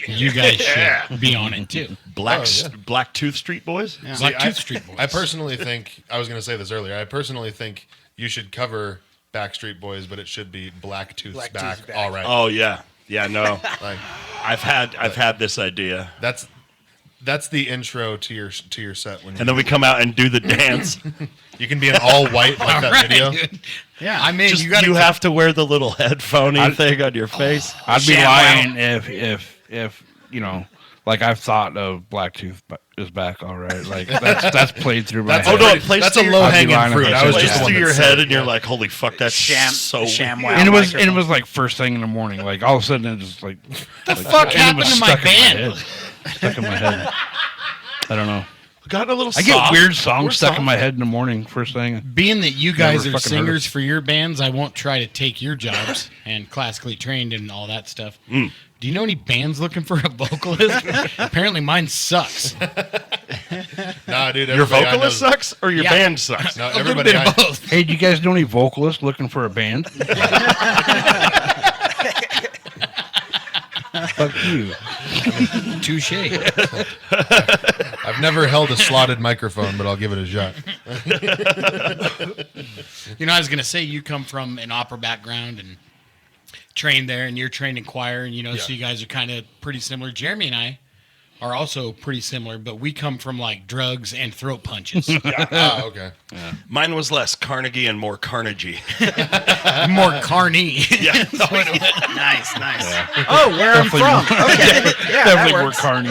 you guys should be on it too. Blacktooth Street Boys? Yeah. See, Blacktooth Street Boys. I personally think I was going to say this earlier. I personally think you should cover Backstreet Boys, but it should be Blacktooth's Blacktooth's back. back. All right. Oh, yeah. Yeah, no. Like I've had this idea. that's the intro to your set when And then we come out and do the dance. you can be in all white like that Right, video. dude. Yeah, I mean, Just, you got you have to wear the little headphone thing on your face. I'd be Sham lying if you know, like I've thought of Blacktooth is back. All right, like that's played through my That's head. Oh, no, it plays that's through a your- low I'd be hanging lying fruit. if I I was said just that. the one through that your said head, it, and you're yeah. like, "Holy fuck, that's so Sham weird." wow. And it was microphone. like first thing in the morning. Like all of a sudden it just like the fuck happened to my band? Stuck in my head. I don't know. Got a little. I get soft. weird songs We're stuck soft. in my head in the morning first thing. Being that you guys Never are fucking heard singers of- for your bands, I won't try to take your jobs and classically trained and all that stuff. Do you know any bands looking for a vocalist? Apparently mine sucks. Nah, dude. Your everybody I vocalist know- sucks, or your Yeah. band sucks. No, A little everybody. bit of both. Hey, do you guys know any vocalists looking for a band? Fuck you. Touche. I've never held a slotted microphone, but I'll give it a shot. You know, I was going to say you come from an opera background and trained there, and you're trained in choir, and, you know, so you guys are kind of pretty similar. Jeremy and I are also pretty similar, but we come from, like, drugs and throat punches. Ah, okay. Mine was less Carnegie and more Carnegie. More carny. Yeah. Nice, nice. Oh, where I'm from. Okay. Yeah, that Definitely work works. Carney.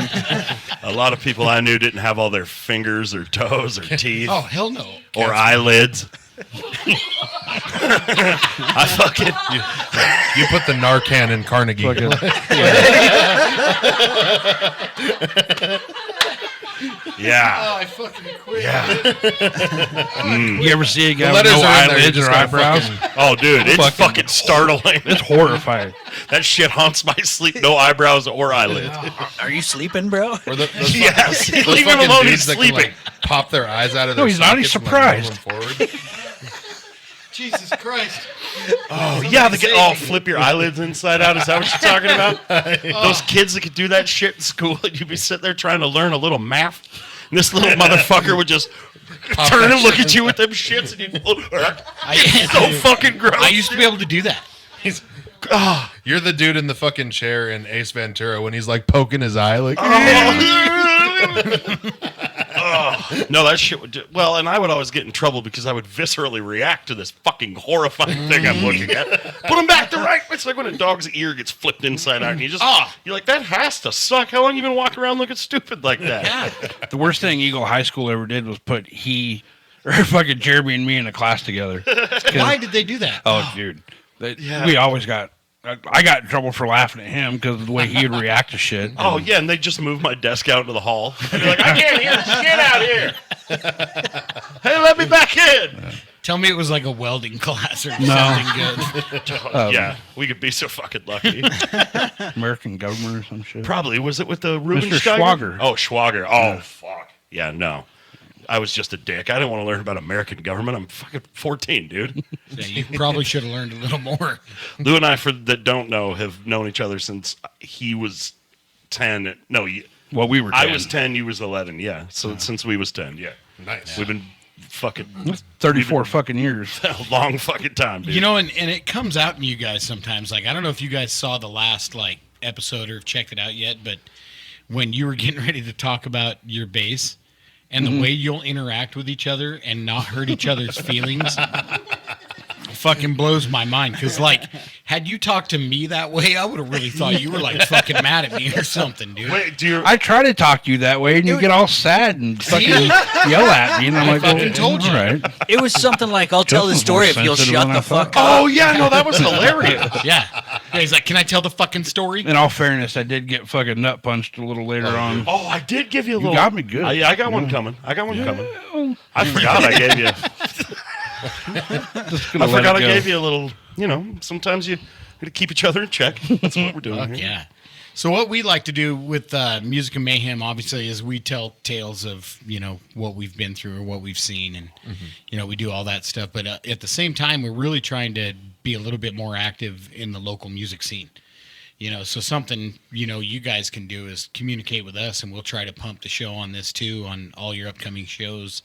A lot of people I knew didn't have all their fingers or toes or teeth Oh, hell no. or eyelids. I fucking You put the Narcan in Carnegie. Fucking- yeah. I fucking quit. You ever see a guy with letters no are in there, you eyelids just or gotta eyebrows? Oh, dude, it's fucking startling. It's horrifying. That shit haunts my sleep. No eyebrows or eyelids. Are you sleeping, bro? Or those Yes, those leave him fucking alone. dudes He's that can, sleeping. like, pop their eyes out of No, their he's not. He's sockets and, like, roll surprised. them forward. Jesus Christ. Oh, yeah, they can all flip your eyelids inside out. Is that what you're talking about? Those kids that could do that shit in school, and you'd be sitting there trying to learn a little math, and this little motherfucker would just turn and look at you with them shits, and you'd so fucking gross. I used to be able to do that. You're the dude in the fucking chair in Ace Ventura when he's like poking his eye, like. No, that shit would do. Well, and I would always get in trouble because I would viscerally react to this fucking horrifying thing I'm looking at. Put him back to right. It's like when a dog's ear gets flipped inside out, and you just, you're like, that has to suck. How long you been walking around looking stupid like that? The worst thing Eagle High School ever did was put fucking Jeremy and me in a class together. Why did they do that? Oh, dude. We always got... I got in trouble for laughing at him because of the way he would react to shit. Oh, yeah, and they just move my desk out into the hall. I'd be like, I can't hear shit out here. Hey, let me back in. Tell me it was like a welding class or something good. Yeah, we could be so fucking lucky. American government or some shit. Probably. Was it with the Ruben Mr. Steiger? Schwager. Oh, Schwager. Oh, fuck. Yeah, no. I was just a dick. I didn't want to learn about American government. I'm fucking 14, dude. Yeah, you probably should have learned a little more. Lou and I, for that don't know, have known each other since he was 10. No, Well, we were 10. I was 10, you was 11. Yeah, so since we was 10, yeah. Nice. We've been fucking 34 fucking years. a long fucking time, dude. You know, and it comes out in you guys sometimes. Like, I don't know if you guys saw the last like episode or checked it out yet, but when you were getting ready to talk about your bass and the way you'll interact with each other and not hurt each other's feelings fucking blows my mind. Because, like, had you talked to me that way, I would have really thought you were, like, fucking mad at me or something, dude. Wait, do you? I try to talk to you that way, and you get all sad and fucking yell at me, and I'm like, fucking told you. All right. It was something like, I'll tell the Justin's story more if you'll sensitive shut than the I thought. fuck up. Oh yeah, no, that was hilarious. Yeah. He's like, can I tell the fucking story? In all fairness, I did get fucking nut punched a little later on. Oh, I did give you a little. got me good. I got one coming. I I forgot I gave you. Just I gonna let forgot it I go. gave you a little. You know, sometimes you got to keep each other in check. That's what we're doing. Fuck here. yeah. So what we like to do with Music and Mayhem, obviously, is we tell tales of, you know, what we've been through or what we've seen. And, you know, we do all that stuff. But at the same time, we're really trying to be a little bit more active in the local music scene. You know, so something, you know, you guys can do is communicate with us, and we'll try to pump the show on this too, on all your upcoming shows.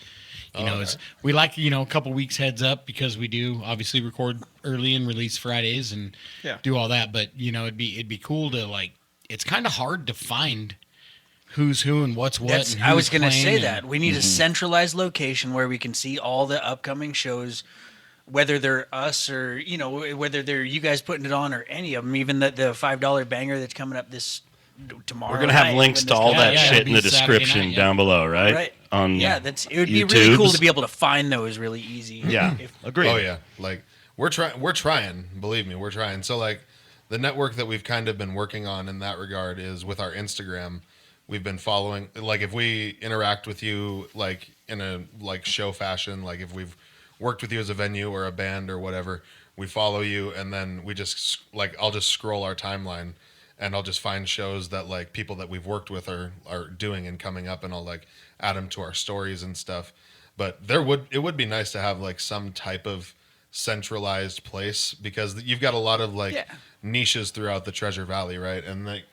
You know, it's, we like, you know, a couple weeks heads up because we do obviously record early and release Fridays and do all that. But, you know, it'd be cool to, like, it's kind of hard to find who's who and what's what. And I was going going to say that. We need a centralized location where we can see all the upcoming shows, whether they're us or, you know, whether they're you guys putting it on or any of them, even the $5 banger that's coming up tomorrow. We're gonna have night, links when to this all comes that yeah, shit it'll in the be Saturday description night, down below, right? Right. On Yeah, it would be really cool YouTubes. to be able to find those really easy. Yeah, agreed. Oh yeah, like we're trying. Believe me, we're trying. So like, the network that we've kind of been working on in that regard is with our Instagram. We've been following. Like, if we interact with you like in a like show fashion, like if we've worked with you as a venue or a band or whatever, we follow you, and then we just like I'll just scroll our timeline, and I'll just find shows that like people that we've worked with are doing and coming up, and I'll like add them to our stories and stuff. But it would be nice to have like some type of centralized place, because you've got a lot of like niches throughout the Treasure Valley, right? And Like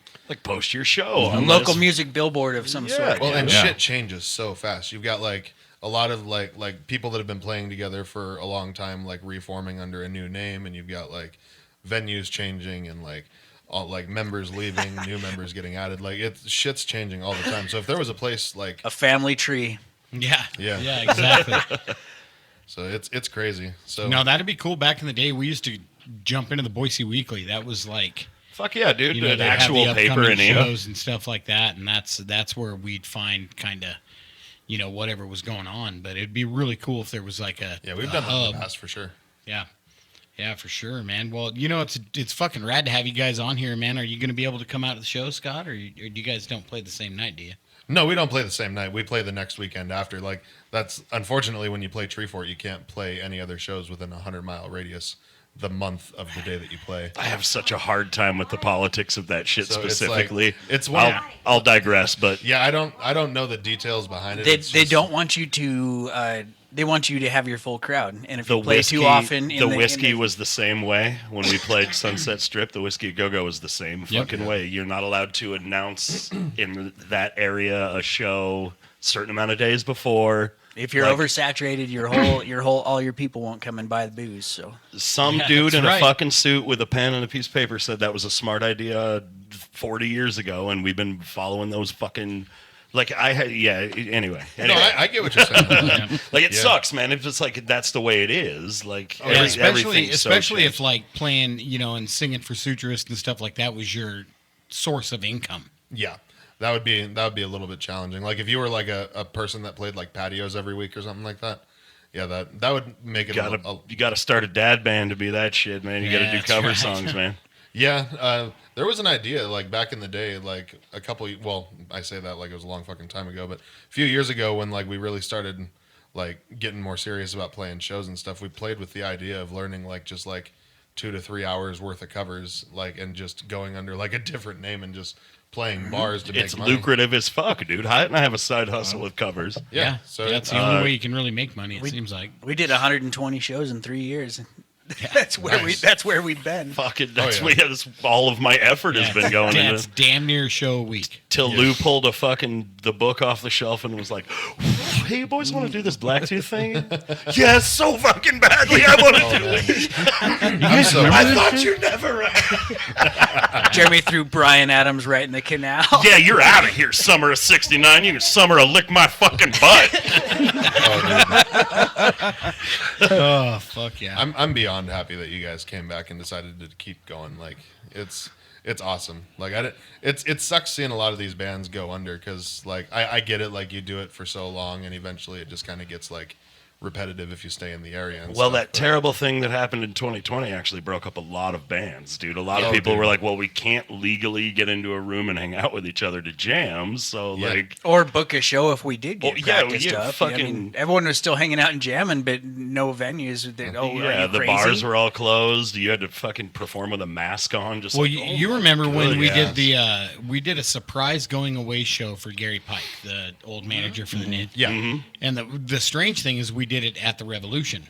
post your show A on local this. music billboard of some sort. well, and Yeah. shit changes so fast. You've got like a lot of like people that have been playing together for a long time, like reforming under a new name, and you've got like venues changing and like all like members leaving, new members getting added. Like shit's changing all the time. So if there was a place like A family tree. Yeah. Yeah. Yeah, exactly. so it's crazy. So No, that'd be cool. Back in the day, we used to jump into the Boise Weekly. That was like, Fuck yeah, dude. you know, An they have actual the paper upcoming and ink. shows and stuff like that, and that's where we'd find kind of, you know, whatever was going on. But it'd be really cool if there was like a yeah, we've a done that in hub. the past for sure. Yeah, for sure, man. Well, you know, it's fucking rad to have you guys on here, man. Are you going to be able to come out to the show, Scott, or you guys don't play the same night, do you? No, we don't play the same night. We play the next weekend after. Like, that's unfortunately when you play Treefort, you can't play any other shows within a 100-mile radius the month of the day that you play. I have such a hard time with the politics of that shit So it's specifically. like- it's one- I'll digress, but Yeah, I don't know the details behind it. They It's just- don't want you to. They want you to have your full crowd, and if the you play whiskey, too often, in the whiskey in was the same way when we played Sunset Strip. The Whiskey Go Go was the same fucking way. You're not allowed to announce in that area a show certain amount of days before. If you're Like- oversaturated, all your people won't come and buy the booze. So Some Yeah, dude that's in right. a fucking suit with a pen and a piece of paper said that was a smart idea 40 years ago, and we've been following those fucking. Like I had, yeah. Anyway, No, I get what you're saying. like it Yeah. sucks, man. It's just like that's the way it is. Like Yeah, especially everything's so especially if changed. like playing, you know, and singing for Suturist and stuff like that was your source of income. Yeah, that would be a little bit challenging. Like if you were like a person that played like patios every week or something like that. Yeah, that would make it. you gotta start a dad band to be that shit, man. You Yeah, gotta do that's cover right. songs, man. Yeah, there was an idea like back in the day, like well, I say that like it was a long fucking time ago, but a few years ago when like we really started like getting more serious about playing shows and stuff, we played with the idea of learning like just like 2 to 3 hours worth of covers, like, and just going under like a different name and just playing bars to make It's money. lucrative as fuck, dude. Hyatt and I have a side hustle with covers. Yeah. So that's the only way you can really make money. It seems like. We did 120 shows in 3 years. That's where we've been. Fuck it. That's, Oh, yeah. that's all of my effort has been going That's into. damn near a show a week. Till Lou pulled the book off the shelf and was like, "Hey, you boys want to do this Blacktooth thing?" Yes, so fucking badly. I want to do it. I thought you never. Jeremy threw Brian Adams right in the canal. Yeah, you're out of here, summer of '69. You can summer a lick my fucking butt. Oh fuck yeah! I'm beyond happy that you guys came back and decided to keep going. Like it's awesome. Like it sucks seeing a lot of these bands go under because like I get it. Like you do it for so long and eventually it just kind of gets like repetitive if you stay in the area. And Well, stuff, that but- terrible thing that happened in 2020 actually broke up a lot of bands, dude. A lot of Oh, people dude. were like, "Well, we can't legally get into a room and hang out with each other to jam." So Yeah. like, Or book a show if we did get Oh, yeah, practiced yeah, up. I fucking- mean, everyone was still hanging out and jamming, but no venues. Are yeah, you the crazy? bars were all closed. You had to fucking perform with a mask on. Just Well, like, you remember when we yes. did we did a surprise going away show for Gary Pike, the old manager for the NID. Yeah. And the strange thing is we did it at the Revolution.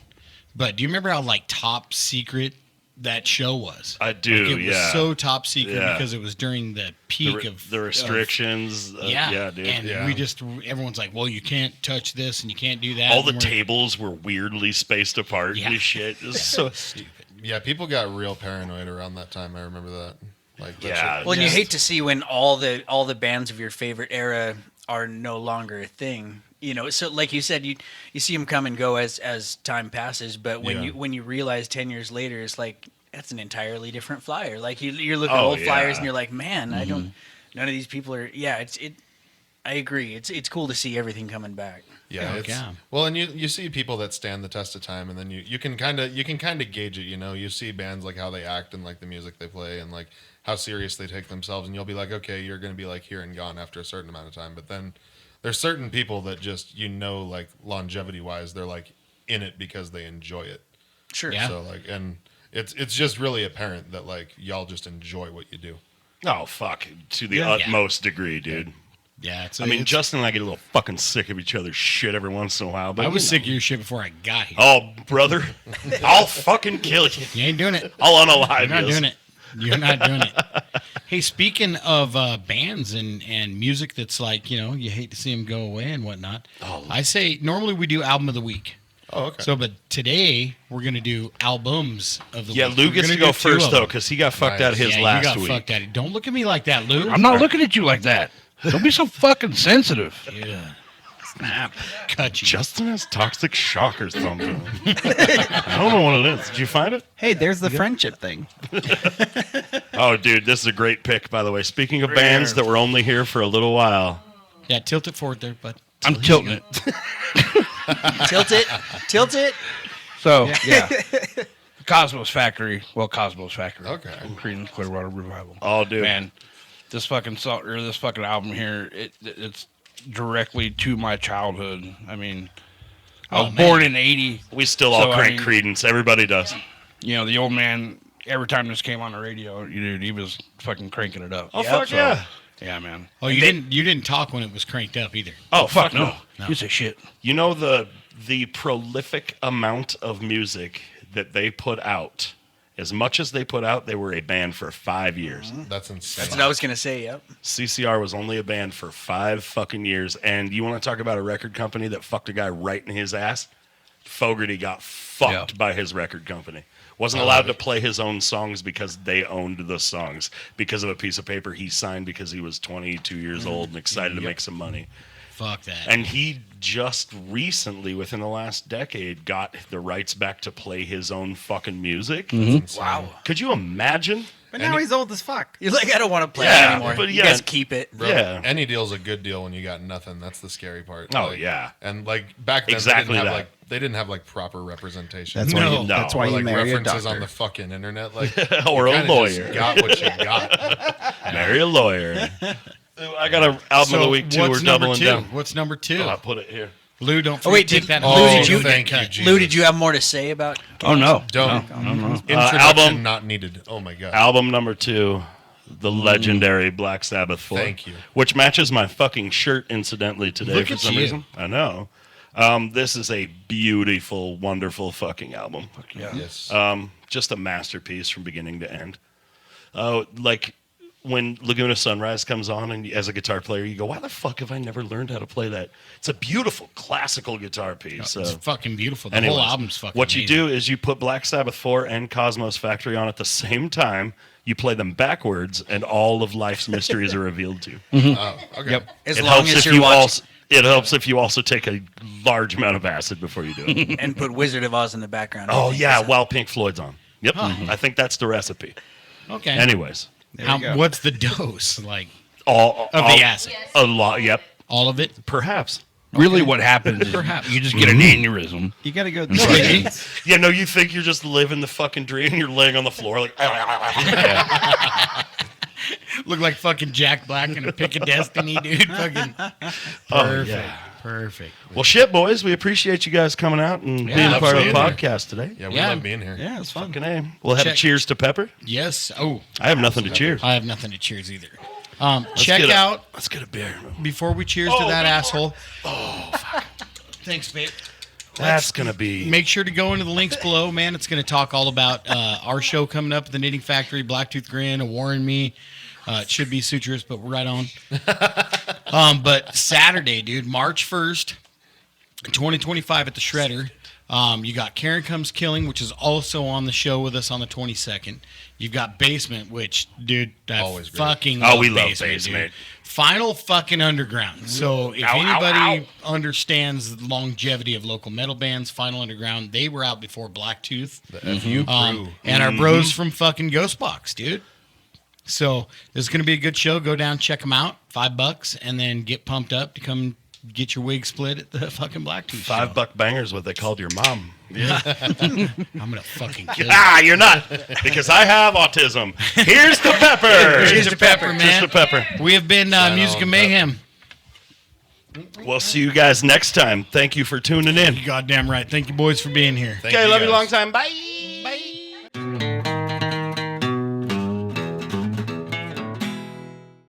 But do you remember how like top secret that show was? I do, Like, it yeah. was so top secret Yeah. because it was during the the, peak re- of the restrictions. yeah, dude. And Yeah. we just everyone's like, well, you can't touch this and you can't do that. all the and we're- tables were weirdly spaced apart Yeah. and shit. It was so Yeah, people got real paranoid around that time. I remember that. Like that Yeah. shit- Well, and you hate to see when all the bands of your favorite era are no longer a thing. You know, so like you said, you see them come and go as time passes. But when Yeah. you realize 10 years later, it's like that's an entirely different flyer. Like you're looking at Oh, old flyers yeah. and you're like, man, I don't. None of these people are. Yeah, I agree. It's cool to see everything coming back. Yeah, Heck it's, yeah. well, and you see people that stand the test of time, and then you can kind of gauge it. You know, you see bands like how they act and like the music they play and like how serious they take themselves, and you'll be like, okay, you're going to be like here and gone after a certain amount of time. But then there's certain people that just like longevity wise, they're like in it because they enjoy it. Sure. Yeah. So like, and it's just really apparent that like y'all just enjoy what you do. oh fuck to the Yeah. utmost degree, dude. Yeah, it's, I mean, it's- Justin and I get a little fucking sick of each other's shit every once in a while. But I was you sick know. of your shit before I got here. Oh, brother, I'll fucking kill you. You ain't doing it. I'll unalive You're not you. doing it. You're not doing it. Hey, speaking of bands and music that's like, you know, you hate to see them go away and whatnot. I say normally we do album of the week. Oh, okay. So, but today we're going to do albums of the Yeah, week. Lou We're gets to gonna go do two first of though, them. because he got fucked out of his Yeah, last you got week. fucked at it. Don't look at me like that, Lou. I'm not looking at you like that. Don't be so fucking sensitive. Yeah. Snap. Cut you. Justin has toxic shock or something. I don't know what it is. Did you find it? Hey, there's the friendship thing. Oh, dude, this is a great pick, by the way. Speaking of bands that were only here for a little while, Yeah, tilt it forward there, bud. I'm tilting it. Tilt it. So yeah, Cosmos Factory. Well, Cosmos Factory. Okay. Creedence Clearwater Revival. oh, dude, Man, this fucking song or this fucking album here, it's directly to my childhood. I mean, I was born in '80. we still all So, I crank mean- Credence. Everybody does. You know, the old man. Every time this came on the radio, dude, he was fucking cranking it up. Oh, fuck So, yeah. yeah, man. Oh, you didn't talk when it was cranked up either. Oh, Fuck no. You say shit. You know the prolific amount of music that they put out. As much as they put out, they were a band for 5 years. That's insane. That's what I was gonna say. Yep. CCR was only a band for 5 fucking years. And you want to talk about a record company that fucked a guy right in his ass? Fogerty got fucked Yeah. by his record company. Wasn't allowed to play his own songs because they owned the songs because of a piece of paper he signed because he was 22 years old and excited to make some money. Fuck that. And he just recently, within the last decade, got the rights back to play his own fucking music. Wow. Could you imagine? But now he's old as fuck. You're like, I don't want to play Yeah, it anymore. but You yeah. guys keep it. Bro, Yeah. any deal's a good deal when you got nothing. That's the scary part. Oh, Like, yeah. And like back then, Exactly they didn't have like proper representation. That's Or, why. No. You, that's why like you marry a references doctor. on the fucking internet, like Or you a kinda lawyer. just got what you got. Marry a lawyer. I got an album of the week, too. We're what's number doubling two? down. What's number two? I'll put it here. Lou, don't forget Oh wait, to take that. Lou, home. did you? thank you, Jesus. Lou, did you have more to say about? Oh no, Don't. no. Introduction album. not needed. Oh my god. Album number 2, the legendary Black Sabbath 4. Thank you. Which matches my fucking shirt, incidentally, today Look for at some you. reason. I know. This is a beautiful, wonderful fucking album. Yes. Just a masterpiece from beginning to end. Like when Laguna Sunrise comes on, and as a guitar player, you go, "Why the fuck have I never learned how to play that?" It's a beautiful classical guitar piece. It's fucking beautiful. The Anyways, whole album's fucking. what you amazing. do is you put Black Sabbath 4 and Cosmos Factory on at the same time. You play them backwards, and all of life's mysteries are revealed to you. Oh, okay. Yep. As It long helps as if you're you watching also. It helps if you also take a large amount of acid before you do it. and put Wizard of Oz in the background. Oh I think, yeah, is while Pink Floyd's on. Yep, I think that's the recipe. Okay. Anyways, What's the dose like all of the acid? A lot. Yep, All of it? perhaps. Really, what happens is you just get an aneurysm. You got to go. Yeah, no, you think you're just living the fucking dream. You're laying on the floor like. Look like fucking Jack Black in a Pick of Destiny, dude. Fucking perfect. Perfect. Well, shit, boys. We appreciate you guys coming out and being a part of the absolutely. podcast today. Yeah, we Yeah. love being here. Yeah, it's fun. Fucking A. We'll have a Check. cheers to Pepper. Yes. Oh, I have nothing to cheers. I have nothing to cheers either. Check get a- out Let's get a beer. before we cheers to that asshole. Oh, fuck. Thanks, babe. That's gonna be. Make sure to go into the links below, man. It's going to talk all about our show coming up at the Knitting Factory, Blacktooth Grin, a War and Me. It should be Sutures, but we're right on. But Saturday, dude, March 1st, 2025 at the Shredder. You got Karen Comes Killing, which is also on the show with us on the 22nd. You've got Basement, which, dude, I Always great. fucking Oh, we love Basement, Basement. dude. Final fucking Underground. So if Ow, ow, anybody understands the longevity of local metal bands, Final Underground, they were out before Blacktooth. The FU crew. And our bros from fucking Ghostbox, dude. So this is going to be a good show. Go down, check them out. $5, and then get pumped up to come get your wig split at the fucking Blacktooth show. $5 bangers, what they called your mom. I'm going to fucking kill you. Ah, you're not, because I have autism. Here's the pepper. Here's the pepper, man. Here's the pepper. We have been Music on, of Mayhem. We'll see you guys next time. Thank you for tuning in. You goddamn right. Thank you, boys, for being here. Thank Okay, love you guys. long time. Bye.